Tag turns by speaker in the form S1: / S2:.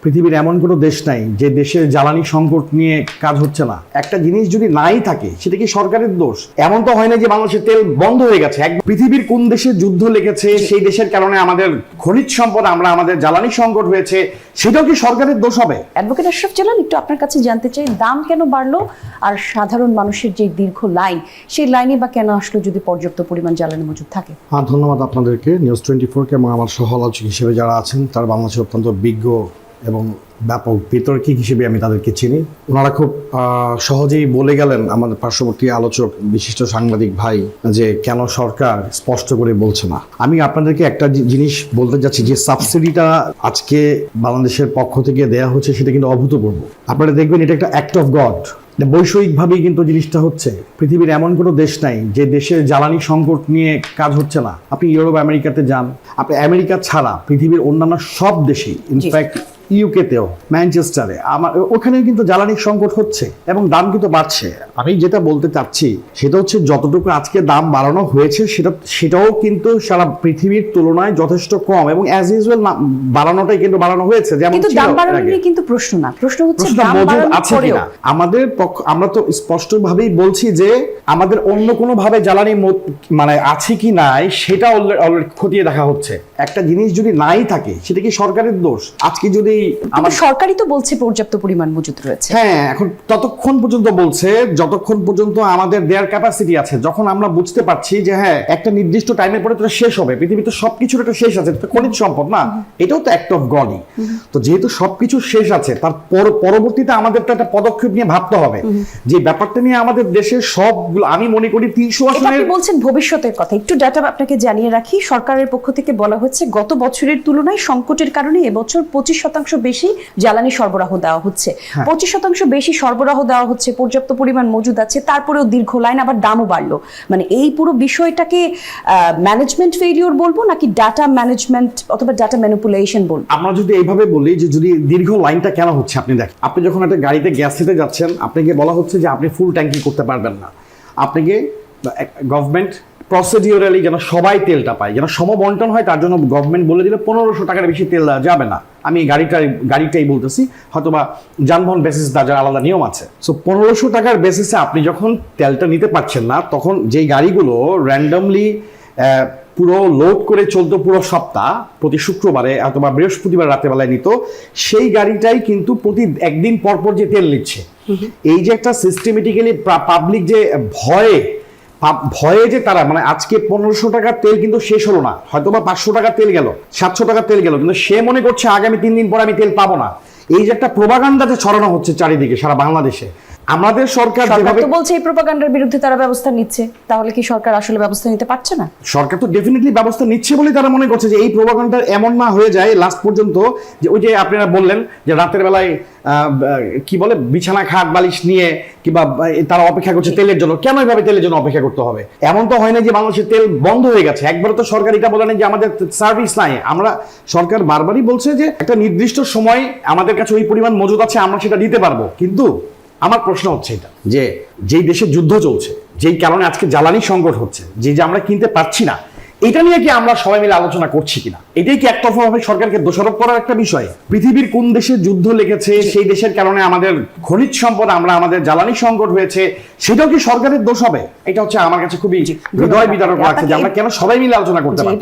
S1: পৃথিবীর এমন কোনো দেশ নাই যে দেশের জ্বালানি সংকট নিয়ে কাজ হচ্ছে না। একটা জিনিস যদি নাই থাকে সেটা কি সরকারের দোষ? এমন তো হয় না যে বাংলাদেশের তেল বন্ধ হয়ে গেছে। পৃথিবীর কোন দেশে যুদ্ধ লেগেছে, সেই দেশের কারণে আমাদের খনিজ সম্পদ, আমাদের জ্বালানি সংকট হয়েছে, সেটাও কি সরকারের দোষ হবে?
S2: অ্যাডভোকেট আশরাফ জালাল, একটু আপনার কাছে জানতে চাই, দাম কেন বাড়লো আর সাধারণ মানুষের যে দীর্ঘ লাইন, সেই লাইনে বা কেন আসলো যদি পর্যাপ্ত পরিমাণ জ্বালানি মজুদ থাকে?
S1: ধন্যবাদ আপনাদেরকে, নিউজ 24কে এবং আমার সহ আলোচক হিসেবে যারা আছেন তারা বাংলাদেশের অত্যন্ত বিজ্ঞ এবং ব্যাপক বিতর্কিক হিসেবে আমি তাদেরকে চিনি। ওনারা খুব সহজেই বলে গেলেন আমাদের পার্শ্ববর্তী আলোচক বিশিষ্ট সাংবাদিক ভাই যে কেন সরকার স্পষ্ট করে বলছে না। আমি আপনাদেরকে একটা জিনিস বলতে যাচ্ছি যে সাবসিডিটা আজকে বাংলাদেশের পক্ষ থেকে দেয়া হচ্ছে সেটা কিন্তু অভূতপূর্ব। আপনারা দেখবেন এটা একটা অ্যাক্ট অফ গড। বৈষয়িকভাবেই কিন্তু জিনিসটা হচ্ছে। পৃথিবীর এমন কোনো দেশ নাই যে দেশের জ্বালানি সংকট নিয়ে কাজ হচ্ছে না। আপনি ইউরোপ আমেরিকাতে যান, আপনি আমেরিকা ছাড়া পৃথিবীর অন্যান্য সব দেশেই, ইনফ্যাক্ট ইউকেতেও, ম্যানচেস্টারে, ওখানেও কিন্তু জ্বালানির সংকট হচ্ছে এবং দাম কিন্তু বাড়ছে। আমি যেটা বলতে চাচ্ছি সেটা হচ্ছে যতটুকু আজকে দাম বাড়ানো হয়েছে সেটাও কিন্তু সারা পৃথিবীর তুলনায় যথেষ্ট কম এবং অ্যাজ ইউজুয়াল বাড়ানোটাই কিন্তু বাড়ানো হয়েছে। যেমন
S2: দাম বাড়ানো নিয়ে কিন্তু প্রশ্ন না, প্রশ্ন হচ্ছে দাম বাড়ানো আছে কিনা।
S1: আমাদের আমরা তো স্পষ্টভাবেই বলছি যে আমাদের অন্য কোনো ভাবে জ্বালানি মানে আছে কি নাই সেটা অলরেডি খতিয়ে দেখা হচ্ছে। একটা জিনিস যদি নাই থাকে সেটা কি সরকারের দোষ? আজকে যদি
S2: সরকারই তো বলছে পর্যাপ্ত পরিমাণ মজুদ রয়েছে।
S1: হ্যাঁ, এখন ততক্ষণ পর্যন্ত বলছে যতক্ষণ পর্যন্ত আমাদের দেয়ার ক্যাপাসিটি আছে। যখন আমরা বুঝতে পারছি যে হ্যাঁ একটা নির্দিষ্ট টাইমের পরে তো শেষ হবে, পৃথিবীতে সবকিছুর একটা শেষ আছে, তো খনিজ সম্পদ না, এটাও তো অ্যাক্ট অফ গডই। তো যেহেতু সবকিছু শেষ আছে, তার পরবর্তীতে আমাদের তো একটা পদক্ষেপ নিয়ে ভাবতে হবে যে ব্যাপারটা নিয়ে আমাদের দেশের সবগুলো, আমি মনে করি 300 আসনের।
S2: আপনি বলছেন ভবিষ্যতের কথা, একটু ডাটা আপনাকে জানিয়ে রাখি। সরকারের পক্ষ থেকে বলা হচ্ছে গত বছরের তুলনায় সংকটের কারণে এবছর 25% বেশি জ্বালানি সরবরাহ দেওয়া হচ্ছে। 25% বেশি সরবরাহ দেওয়া হচ্ছে, পর্যাপ্ত পরিমাণ মজুদ আছে, তারপরেও দীর্ঘ লাইন, আবার দামও বাড়লো। মানে এই পুরো বিষয়টাকে ম্যানেজমেন্ট ফেইলিওর বলবো নাকি ডাটা ম্যানেজমেন্ট অথবা ডাটা ম্যানিপুলেশন বলবো?
S1: আমরা যদি এইভাবে বলি যে যদি দীর্ঘ লাইনটা কেন হচ্ছে, আপনি দেখেন, আপনি যখন একটা গাড়িতে গ্যাস দিতে যাচ্ছেন আপনাকে বলা হচ্ছে যে আপনি ফুল ট্যাঙ্কি করতে পারবেন না। আপনাকে গভর্নমেন্ট প্রসিডিওরালি যেন সবাই তেলটা পায়, যেন সমবন্টন হয়, তার জন্য গভর্নমেন্ট বলে দিলে 1500 টাকার বেশি তেল দেওয়া যাবে না। আমি গাড়িটাই বলতেছি, হয়তোবা যানবাহন বেসিস তার আলাদা নিয়ম আছে। সো 1500 টাকার বেসিসে আপনি যখন তেলটা নিতে পারছেন না, তখন যেই গাড়িগুলো র্যান্ডমলি পুরো লোড করে চলতো পুরো সপ্তাহ, প্রতি শুক্রবারে অথবা বৃহস্পতিবার রাতেবেলায় নিত, সেই গাড়িটাই কিন্তু প্রতি একদিন পর পর যে তেল নিচ্ছে। এই যে একটা সিস্টেমেটিক্যালি পাবলিক যে ভয়ে যে তারা, মানে আজকে 1500 টাকার তেল কিন্তু শেষ হলো না, হয়তো বা 500 টাকার তেল গেল, 700 টাকার তেল গেল, কিন্তু সে মনে করছে আগামী 3 দিন পর আমি তেল পাবো না। এই যে একটা প্রোপাগান্ডাতে ছড়ানো হচ্ছে চারিদিকে সারা বাংলাদেশে। আমাদের সরকার যেভাবে
S2: বলছে এই প্রোপাগান্ডার বিরুদ্ধে তারা ব্যবস্থা নিচ্ছে, তাহলে কি সরকার আসলে ব্যবস্থা নিতে পারছে না?
S1: সরকার তো ডেফিনেটলি ব্যবস্থা নিচ্ছে বলে তারা মনে করছে যে এই প্রোপাগান্ডা এমন না হয়ে যায় লাস্ট পর্যন্ত যে ওই যে আপনারা বললেন যে রাতের বেলায় কি বলে বিছানা খাট বালিশ নিয়ে কিংবা তারা অপেক্ষা করছে তেলের জন্য। কেন এভাবে তেলের জন্য অপেক্ষা করতে হবে? এমন তো হয় না যে বাংলাদেশের তেল বন্ধ হয়ে গেছে। একবার তো সরকার এটা বলে না যে আমাদের সার্ভিস নাই। সরকার বারবারই বলছে যে একটা নির্দিষ্ট সময় আমাদের কাছে ওই পরিমাণ মজুদ আছে, আমরা সেটা দিতে পারবো। কিন্তু আমার প্রশ্ন হচ্ছে এটা যে যেই দেশে যুদ্ধ চলছে, যেই কারণে আজকে জ্বালানি সংকট হচ্ছে, যে আমরা কিনতে পারছি না, এটা নিয়ে কি আমরা সবাই মিলে আলোচনা করছি কিনা? এটাই কি একতরফাভাবে সরকারকে দোষারোপ করার একটা বিষয়? পৃথিবীর কোন দেশে যুদ্ধ লেগেছে, সেই দেশের কারণে আমাদের খনিজ সম্পদ, আমাদের জ্বালানি সংকট হয়েছে, সেটাও কি সরকারের দোষ হবে? এটা হচ্ছে আমার কাছে খুবই হৃদয় বিদারক লাগছে যে আমরা কেন সবাই মিলে আলোচনা করতে পারছি না।